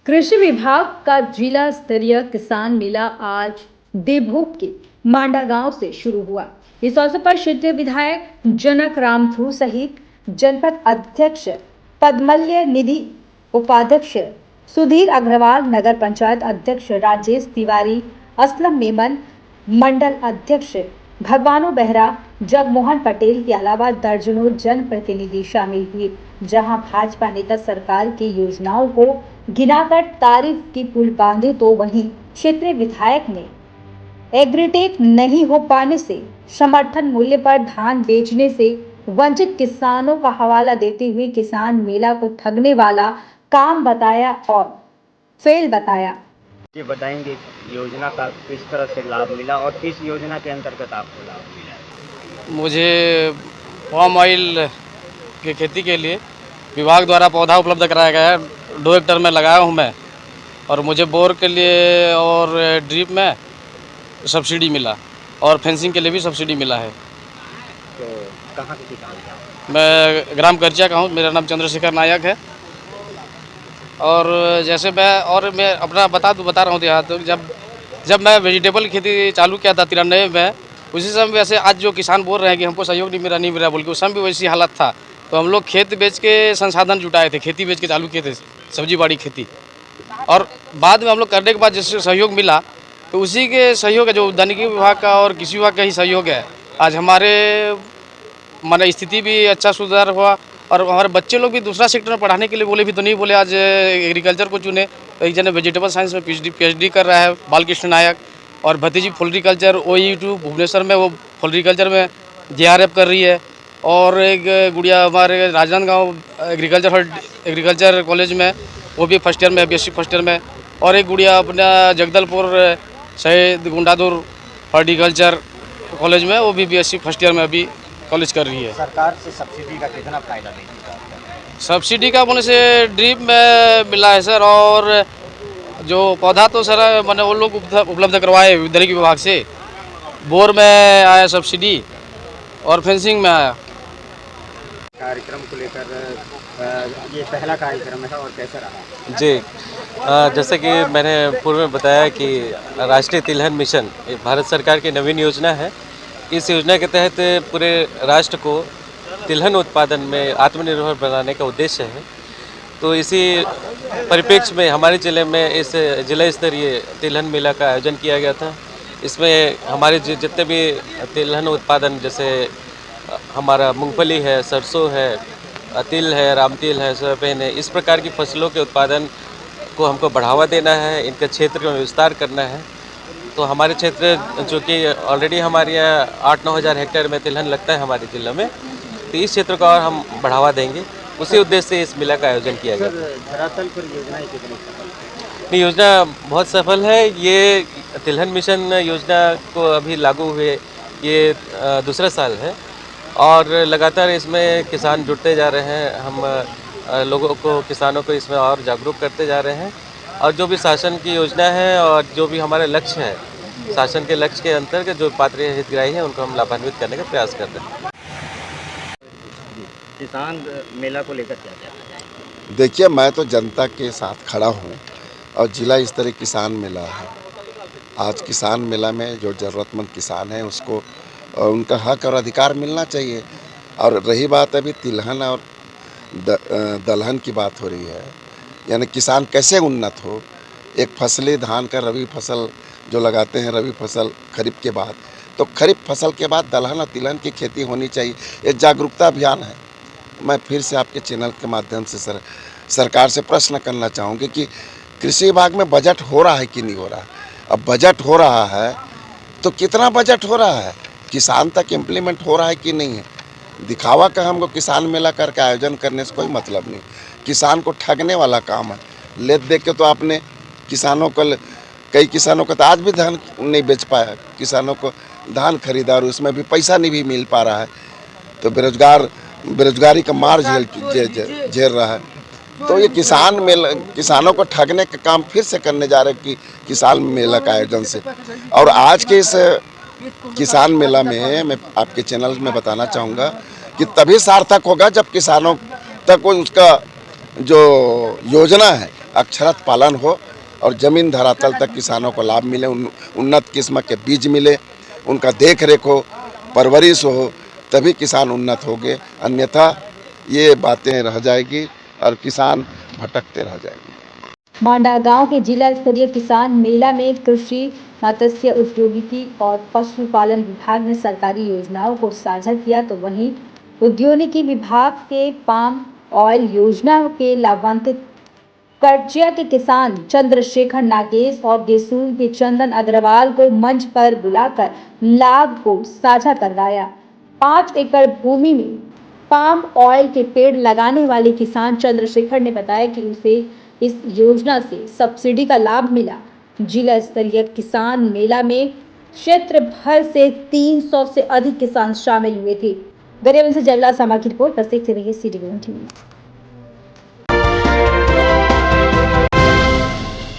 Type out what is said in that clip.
कृषि विभाग का जिला स्तरीय किसान मेला आज देवभोग के मांडा गांव से शुरू हुआ। इस अवसर पर क्षेत्रीय विधायक जनक रामथू सहित जनपद अध्यक्ष पद्मल्य निधि, उपाध्यक्ष सुधीर अग्रवाल, नगर पंचायत अध्यक्ष राजेश तिवारी, असलम मेमन, मंडल अध्यक्ष भगवानो बेहरा, जगमोहन पटेल के अलावा दर्जनों जनप्रतिनिधि शामिल हुए। जहां भाजपा नेता सरकार की योजनाओं को गिनाकर तारीफ की पुल बांधे, तो वहीं क्षेत्रीय विधायक ने एग्रीटेक नहीं हो पाने से समर्थन मूल्य पर धान बेचने से वंचित किसानों का हवाला देते हुए किसान मेला को ठगने वाला काम बताया और फेल बताया। ये बताएंगे योजना का किस तरह से लाभ मिला और किस योजना के अंतर्गत आपको लाभ मिला? मुझे पाम ऑयल की खेती के लिए विभाग द्वारा पौधा उपलब्ध कराया गया है। 2 हेक्टेयर में लगाया हूँ मैं, और मुझे बोर के लिए और ड्रिप में सब्सिडी मिला और फेंसिंग के लिए भी सब्सिडी मिला है। तो कहाँ के किसान हैं? मैं ग्राम करचिया का हूँ, मेरा नाम चंद्रशेखर नायक है। और जैसे मैं अपना बता रहा हूँ यहाँ, तो जब मैं वेजिटेबल की खेती चालू किया था 93 में, उसी समय वैसे आज जो किसान बोल रहे हैं कि हमको सहयोग नहीं मिला बोल के, उस समय भी वैसी हालत था। तो हम लोग खेत बेच के संसाधन जुटाए थे, खेती बेच के चालू किए थे सब्जी बाड़ी खेती। और बाद में हम लोग करने के बाद जिससे सहयोग मिला, तो उसी के सहयोग है, जो उद्यानिकी विभाग का और कृषि विभाग का ही सहयोग है। आज हमारे माने स्थिति भी अच्छा सुधार हुआ, और हमारे बच्चे लोग भी दूसरा सेक्टर में पढ़ाने के लिए बोले भी तो नहीं बोले, आज एग्रीकल्चर को चुने। तो एक जने वेजिटेबल साइंस में पीएचडी कर रहा है, बालकृष्ण नायक, और भतीजी फ्लोरिकल्चर OE2 भुवनेश्वर में, वो फ्लोरिकल्चर में JRF कर रही है। और एक गुड़िया हमारे राजनांदगांव एग्रीकल्चर कॉलेज में, वो भी फर्स्ट ईयर में, BSc फर्स्ट ईयर में। और एक गुड़िया अपना जगदलपुर शहीद गुंडादुर हॉर्टिकल्चर कॉलेज में, वो भी BSc फर्स्ट ईयर में अभी कॉलेज कर रही है। सरकार से सब्सिडी का कितना फायदा मिलता है? सब्सिडी का बोले से ड्रिप में मिला है सर, और जो पौधा तो सर मैंने वो लोग उपलब्ध करवाए उद्यानिकी विभाग से। बोर में आया सब्सिडी और फेंसिंग में आया। कार्यक्रम को लेकर ये पहला कार्यक्रम है और कैसा रहा? जी, जैसे कि मैंने पूर्व में बताया कि राष्ट्रीय तिलहन मिशन ये भारत सरकार की नवीन योजना है। इस योजना के तहत पूरे राष्ट्र को तिलहन उत्पादन में आत्मनिर्भर बनाने का उद्देश्य है। तो इसी परिप्रेक्ष्य में हमारे ज़िले में इस जिला स्तरीय तिलहन मेला का आयोजन किया गया था। इसमें हमारे जितने भी तिलहन उत्पादन, जैसे हमारा मूंगफली है, सरसों है, तिल है, रामतिल है, सोयाबीन है, इस प्रकार की फसलों के उत्पादन को हमको बढ़ावा देना है, इनका क्षेत्र में विस्तार करना है। तो हमारे क्षेत्र, जो कि ऑलरेडी हमारे यहाँ 8-9 हज़ार हेक्टेयर में तिलहन लगता है हमारे ज़िले में, तो इस क्षेत्र को और हम बढ़ावा देंगे। उसी उद्देश्य से इस मेला का आयोजन किया गया। धरातल पर योजना कितनी सफल है? ये योजना बहुत सफल है। ये तिलहन मिशन योजना को अभी लागू हुए ये दूसरा साल है, और लगातार इसमें किसान जुड़ते जा रहे हैं। हम लोगों को, किसानों को इसमें और जागरूक करते जा रहे हैं। और जो भी शासन की योजना है और जो भी हमारे लक्ष्य है, शासन के लक्ष्य के अंतर्गत जो पात्र हितग्राही हैं, उनको हम लाभान्वित करने का प्रयास करते हैं। किसान मेला को लेकर क्या क्या? देखिए, मैं तो जनता के साथ खड़ा हूँ और जिला स्तरीय किसान मेला है। आज किसान मेला में जो ज़रूरतमंद किसान है उसको उनका हक और अधिकार मिलना चाहिए। और रही बात अभी तिलहन और दलहन की बात हो रही है, यानी किसान कैसे उन्नत हो। एक फसली धान का रबी फसल जो लगाते हैं, रबी फसल खरीफ के बाद, तो खरीफ फसल के बाद दलहन और तिलहन की खेती होनी चाहिए। ये जागरूकता अभियान है। मैं फिर से आपके चैनल के माध्यम से सरकार से प्रश्न करना चाहूँगी कि कृषि विभाग में बजट हो रहा है कि नहीं हो रहा है। अब बजट हो रहा है तो कितना बजट हो रहा है, किसान तक इम्प्लीमेंट हो रहा है कि नहीं है। दिखावा का हमको किसान मेला करके आयोजन करने से कोई मतलब नहीं। किसान को ठगने वाला काम है। ले देख के तो आपने किसानों को, कई किसानों को तो आज भी धान नहीं बेच पाया। किसानों को धान खरीदा और उसमें भी पैसा नहीं भी मिल पा रहा है, तो बेरोजगारी का मार झेल रहा है। तो ये किसानों को ठगने का काम फिर से करने जा रहे हैं कि किसान मेला का आयोजन से। और आज के इस किसान मेला में मैं आपके चैनल में बताना चाहूँगा कि तभी सार्थक होगा जब किसानों तक उसका जो योजना है अक्षरत पालन हो और ज़मीन धरातल तक किसानों को लाभ मिले, उन्नत किस्म के बीज मिले, उनका देख रेख हो, परवरिश हो, तभी किसान उन्नत होंगे। अन्यथा ये बातें रह जाएगी और किसान भटकते रह जाएंगे। मांडा गांव के जिला स्तरीय किसान मेला में कृषि, मत्स्य उद्योगिकी और पशुपालन विभाग ने सरकारी योजनाओं को साझा किया, तो वहीं उद्योगिकी विभाग के पाम ऑयल योजना के लाभान्वित करजिया के किसान चंद्रशेखर नागेश और देसूर के चंदन अग्रवाल को मंच पर बुलाकर लाभ को साझा करवाया। 5 एकड़ भूमि में पाम ऑयल के पेड़ लगाने वाले किसान चंद्रशेखर ने बताया कि उसे इस योजना से सब्सिडी का लाभ मिला। जिला स्तरीय किसान मेला में क्षेत्र भर से 300 से अधिक किसान शामिल हुए थे। गरियाबंद से जयलाल सामा की रिपोर्ट। 10 से रही सिटी टीवी।